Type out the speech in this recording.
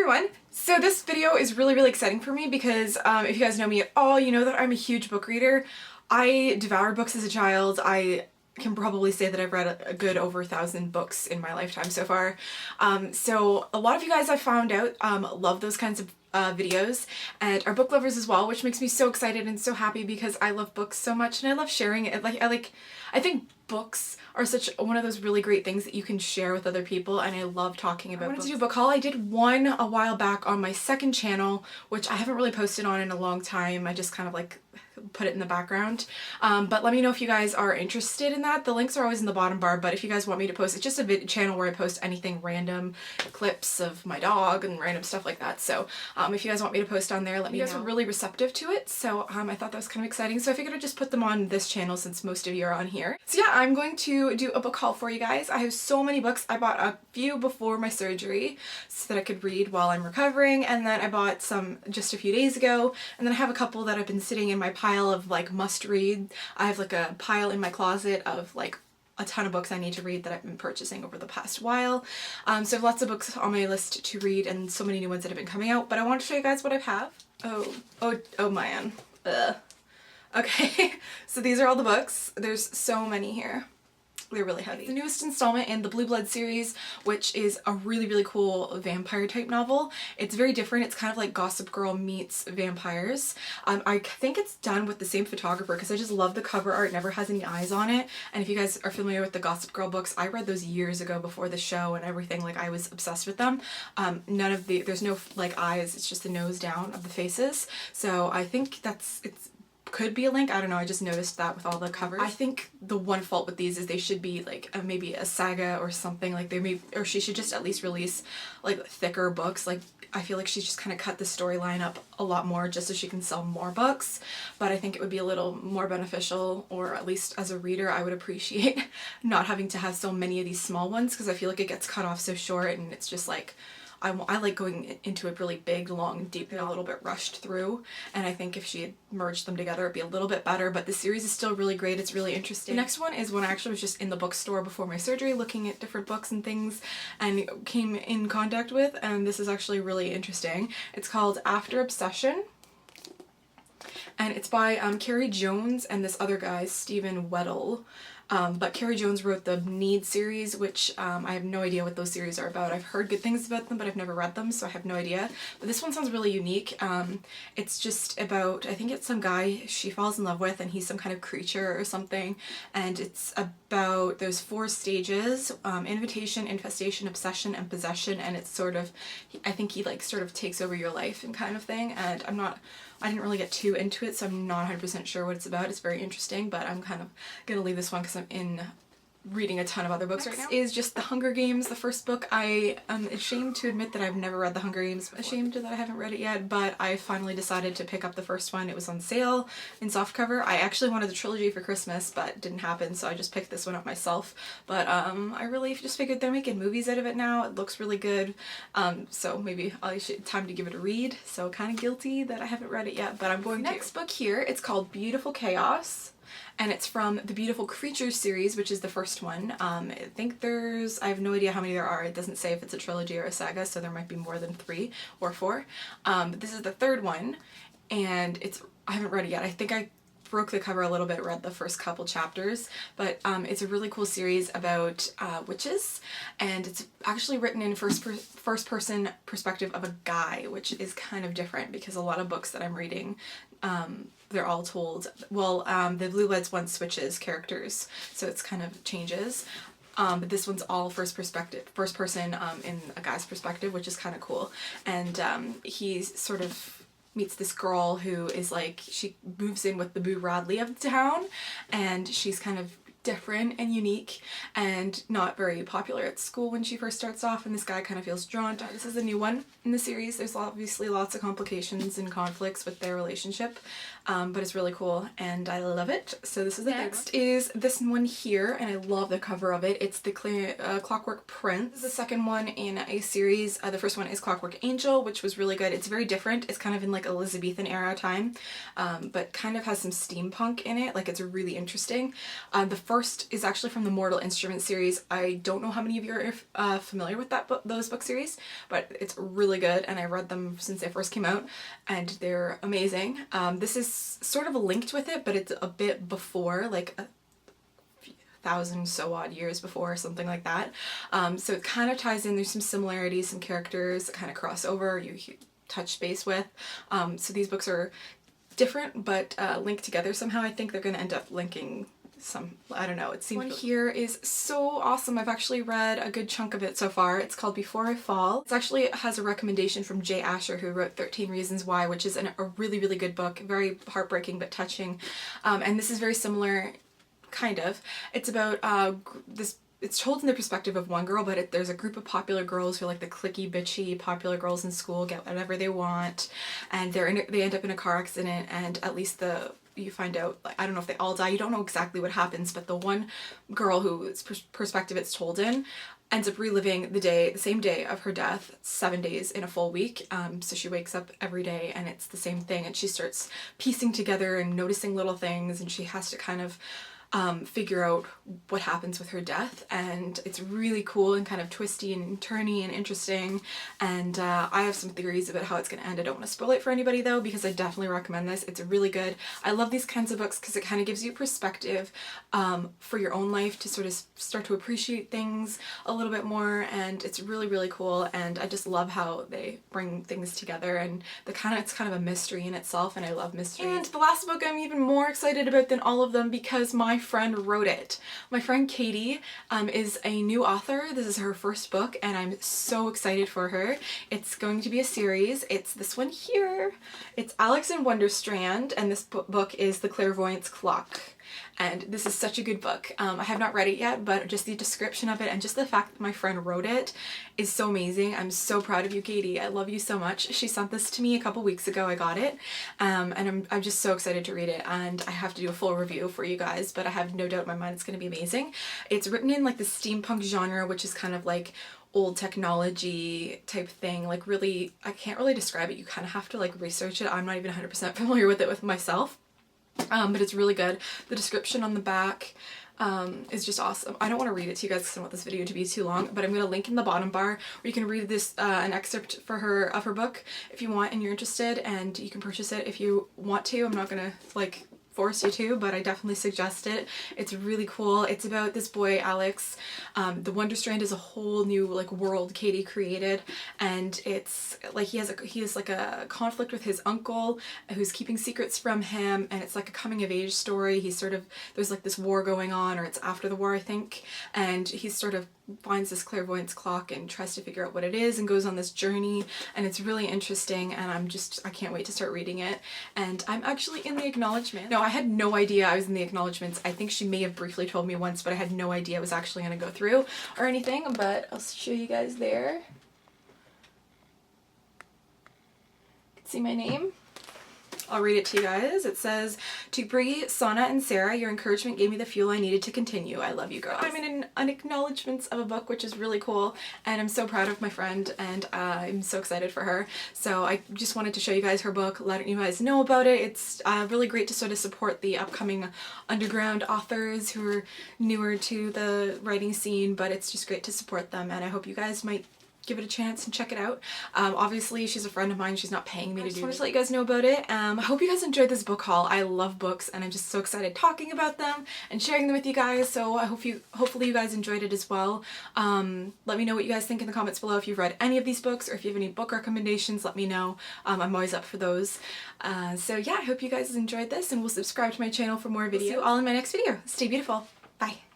everyone! So this video is really exciting for me because if you guys know me at all, you know that I'm a huge book reader. I devoured books as a child. I can probably say that I've read a good over 1,000 books in my lifetime so far. So a lot of you guys, I found out, love those kinds of videos and are book lovers as well, which makes me so excited and so happy because I love books so much and I love sharing it. I think books are such one of those really great things that you can share with other people, and I love talking about books. I wanted to do a book haul. I did one a while back on my second channel, which I haven't really posted on in a long time. I just kind of like put it in the background. But let me know if you guys are interested in that. The links are always in the bottom bar, but if you guys want me to post, it's just a channel where I post anything random, clips of my dog and random stuff like that. So if you guys want me to post on there, let me know. You guys were really receptive to it, so I thought that was kind of exciting. So I figured I'd just put them on this channel since most of you are on here. So yeah, I'm going to do a book haul for you guys. I have so many books. I bought a few before my surgery so that I could read while I'm recovering, and then I bought some just a few days ago, and then I have a couple that have been sitting in my pile of like must read. I have like a pile in my closet of like a ton of books I need to read that I've been purchasing over the past while. So I have lots of books on my list to read and so many new ones that have been coming out, but I want to show you guys what I have. Oh man. Okay, so these are all the books. There's so many here. They're really heavy. The newest installment in the Blue Blood series, which is a really cool vampire type novel. It's very different. It's kind of like Gossip Girl meets vampires. I think it's done with the same photographer because I just love the cover art. It never has any eyes on it. And if you guys are familiar with the Gossip Girl books, I read those years ago before the show and everything. Like, I was obsessed with them. There's no like eyes. It's just the nose down of the faces. So I think could be a link. I don't know, I just noticed that with all the covers. I think the one fault with these is they should be like maybe a saga or something. Like or she should just at least release like thicker books. Like, I feel like she's just kind of cut the storyline up a lot more just so she can sell more books, but I think it would be a little more beneficial, or at least as a reader I would appreciate not having to have so many of these small ones, because I feel like it gets cut off so short and it's just like I like going into a really big, long, deep, and a little bit rushed through, and I think if she had merged them together it'd be a little bit better, but the series is still really great. It's really interesting. The next one is one I actually was just in the bookstore before my surgery looking at different books and things and came in contact with, and this is actually really interesting. It's called After Obsession, and it's by Carrie Jones and this other guy, Stephen Weddle. But Carrie Jones wrote the Need series, which I have no idea what those series are about. I've heard good things about them, but I've never read them, so I have no idea. But this one sounds really unique. It's just about, I think it's some guy she falls in love with, and he's some kind of creature or something, and it's about those 4 stages, invitation, infestation, obsession, and possession, and it's sort of, I think he like sort of takes over your life and kind of thing, and I didn't really get too into it, so I'm not 100% sure what it's about. It's very interesting, but I'm kind of gonna leave this one because I'm in reading a ton of other books right now. Is just The Hunger Games, the first book. I am ashamed to admit that I've never read The Hunger Games. Ashamed that I haven't read it yet, but I finally decided to pick up the first one. It was on sale in softcover. I actually wanted the trilogy for Christmas, but it didn't happen, so I just picked this one up myself. But I really just figured they're making movies out of it now. It looks really good, so maybe time to give it a read. So kind of guilty that I haven't read it yet, but I'm going to. Next book here, it's called Beautiful Chaos. And it's from the Beautiful Creatures series, which is the first one. I have no idea how many there are. It doesn't say if it's a trilogy or a saga, so there might be more than 3 or 4. But this is the third one, and I haven't read it yet. I think I broke the cover a little bit, read the first couple chapters, but it's a really cool series about witches, and it's actually written in first person perspective of a guy, which is kind of different because a lot of books that I'm reading, they're all told, well, the Blue Bloods one switches characters, so it's kind of changes. But this one's all first person in a guy's perspective, which is kind of cool. And he sort of meets this girl who is like, she moves in with the Boo Radley of the town, and she's kind of different and unique and not very popular at school when she first starts off, and this guy kind of feels drawn to her. This is a new one in the series. There's obviously lots of complications and conflicts with their relationship, but it's really cool and I love it. So this is the next is this one here, and I love the cover of it. It's the Clockwork Prince. This is the second one in a series. The first one is Clockwork Angel, which was really good. It's very different. It's kind of in like Elizabethan era time, but kind of has some steampunk in it. Like, it's really interesting. The first first is actually from the Mortal Instruments series. I don't know how many of you are familiar with those book series, but it's really good and I read them since they first came out and they're amazing. This is sort of linked with it, but it's a bit before, like a thousand so odd years before, something like that. So it kind of ties in, there's some similarities, some characters that kind of cross over, you touch base with. So these books are different but linked together somehow. I think they're going to end up linking some, I don't know, it seems. One here is so awesome. I've actually read a good chunk of it so far. It's called Before I Fall. It actually has a recommendation from Jay Asher, who wrote 13 Reasons Why, which is a really, really good book. Very heartbreaking but touching. And this is very similar, kind of. It's about it's told in the perspective of one girl, but there's a group of popular girls who are like the cliquey, bitchy, popular girls in school, get whatever they want, and they end up in a car accident, and at least you find out, like, I don't know if they all die, you don't know exactly what happens, but the one girl whose perspective it's told in ends up reliving the same day of her death, 7 days in a full week. So she wakes up every day and it's the same thing, and she starts piecing together and noticing little things, and she has to kind of figure out what happens with her death, and it's really cool and kind of twisty and turny and interesting, and I have some theories about how it's going to end. I don't want to spoil it for anybody though, because I definitely recommend this. It's really good. I love these kinds of books because it kind of gives you perspective for your own life to sort of start to appreciate things a little bit more, and it's really, really cool, and I just love how they bring things together, and it's kind of a mystery in itself, and I love mystery. And the last book I'm even more excited about than all of them because my friend wrote it. My friend Katie is a new author. This is her first book and I'm so excited for her. It's going to be a series. It's this one here. It's Alex in Wonderstrand, and this book is The Clairvoyant's Clock. And this is such a good book. I have not read it yet, but just the description of it and just the fact that my friend wrote it is so amazing. I'm so proud of you, Katie. I love you so much. She sent this to me a couple weeks ago. I got it, and I'm just so excited to read it, and I have to do a full review for you guys, but I have no doubt in my mind it's going to be amazing. It's written in like the steampunk genre, which is kind of like old technology type thing, like really, I can't really describe it. You kind of have to like research it. I'm not even 100% familiar with it myself. But it's really good. The description on the back is just awesome. I don't want to read it to you guys because I don't want this video to be too long, but I'm going to link in the bottom bar where you can read this an excerpt of her book if you want and you're interested, and you can purchase it if you want to. I'm not going to like force you to, but I definitely suggest it. It's really cool. It's about this boy Alex. The Wonderstrand is a whole new like world Katie created, and it's like he has like a conflict with his uncle who's keeping secrets from him, and it's like a coming of age story. There's like this war going on, or it's after the war I think, and he sort of finds this clairvoyance clock and tries to figure out what it is and goes on this journey, and it's really interesting, and I can't wait to start reading it. And I'm actually in the acknowledgement. No, I had no idea I was in the acknowledgements. I think she may have briefly told me once, but I had no idea it was actually going to go through or anything, but I'll show you guys there. You can see my name. I'll read it to you guys. It says, "To Bree, Sana, and Sarah, your encouragement gave me the fuel I needed to continue. I love you girls." I'm in an acknowledgements of a book, which is really cool, and I'm so proud of my friend, and I'm so excited for her. So I just wanted to show you guys her book, letting you guys know about it. It's really great to sort of support the upcoming underground authors who are newer to the writing scene, but it's just great to support them, and I hope you guys might give it a chance and check it out. Obviously she's a friend of mine, she's not paying me to do it. I just wanted to let you guys know about it. I hope you guys enjoyed this book haul. I love books and I'm just so excited talking about them and sharing them with you guys, so I hope hopefully you guys enjoyed it as well. Let me know what you guys think in the comments below. If you've read any of these books or if you have any book recommendations, let me know. I'm always up for those. So yeah, I hope you guys enjoyed this, and will subscribe to my channel for more videos. See you all in my next video. Stay beautiful. Bye.